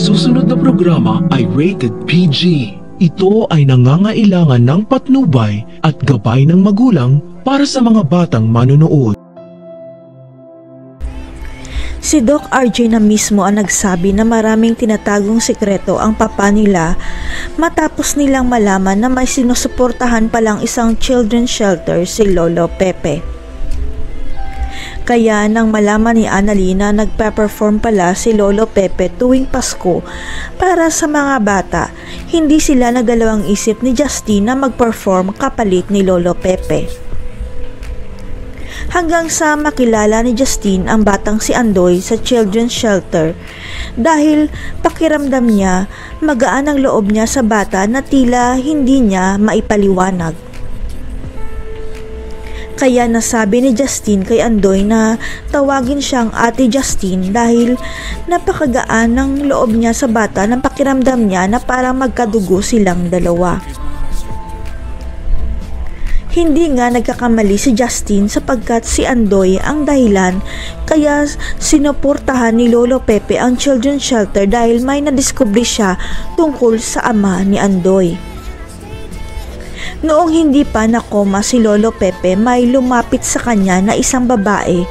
susunod na programa ay rated PG. Ito ay nangangailangan ng patnubay at gabay ng magulang para sa mga batang manonood. Si Doc RJ na mismo ang nagsabi na maraming tinatagong sikreto ang papa nila matapos nilang malaman na may sinusuportahan palang isang children's shelter si Lolo Pepe. Kaya nang malaman ni Annalyn na nagpe-perform pala si Lolo Pepe tuwing Pasko para sa mga bata, hindi sila nagdalawang isip ni Justine na mag-perform kapalit ni Lolo Pepe. Hanggang sa makilala ni Justine ang batang si Andoy sa children's shelter dahil pakiramdam niya magaan ang loob niya sa bata na tila hindi niya maipaliwanag. Kaya nasabi ni Justine kay Andoy na tawagin siyang Ate Justine dahil napakagaan ng loob niya sa bata ng pakiramdam niya na parang magkadugo silang dalawa. Hindi nga nagkakamali si Justine sapagkat si Andoy ang dahilan kaya sinuportahan ni Lolo Pepe ang children's shelter dahil may nadiskubre siya tungkol sa ama ni Andoy. Noong hindi pa nakoma si Lolo Pepe, may lumapit sa kanya na isang babae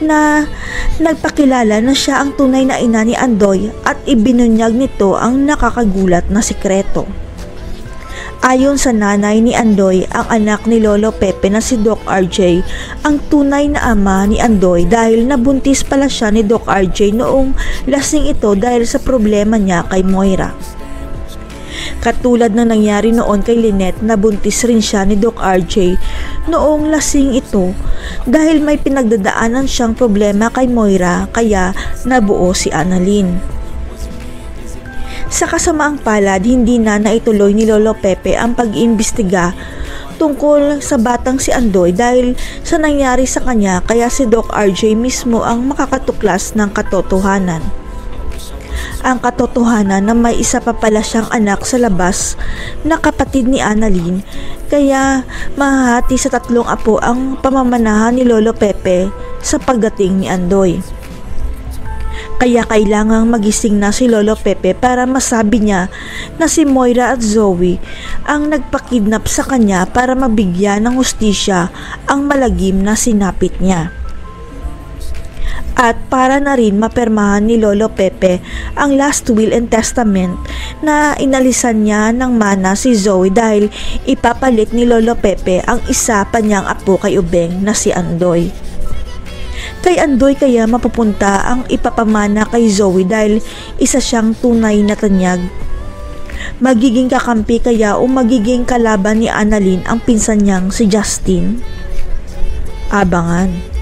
na nagpakilala na siya ang tunay na ina ni Andoy at ibinunyag nito ang nakakagulat na sikreto. Ayon sa nanay ni Andoy, ang anak ni Lolo Pepe na si Doc RJ ang tunay na ama ni Andoy dahil nabuntis pala siya ni Doc RJ noong lasing ito dahil sa problema niya kay Moira. Katulad ng nangyari noon kay Lynette, nabuntis rin siya ni Doc RJ noong lasing ito dahil may pinagdadaanan siyang problema kay Moira kaya nabuo si Annalyn. Sa kasamaang palad, hindi na naituloy ni Lolo Pepe ang pag-iimbestiga tungkol sa batang si Andoy dahil sa nangyari sa kanya kaya si Doc RJ mismo ang makakatuklas ng katotohanan. Ang katotohanan na may isa pa pala siyang anak sa labas na kapatid ni Annalyn kaya mahahati sa 3 apo ang pamamanahan ni Lolo Pepe sa pagdating ni Andoy. Kaya kailangang magising na si Lolo Pepe para masabi niya na si Moira at Zoe ang nagpakidnap sa kanya para mabigyan ng hustisya ang malagim na sinapit niya. At para na rin mapermahan ni Lolo Pepe ang last will and testament na inalisan niya ng mana si Zoe dahil ipapalit ni Lolo Pepe ang isa pa niyang apo kay Ubeng na si Andoy. Kay Andoy kaya mapupunta ang ipapamana kay Zoe dahil isa siyang tunay na tanyag. Magiging kakampi kaya o magiging kalaban ni Annalyn ang pinsan niyang si Justine? Abangan.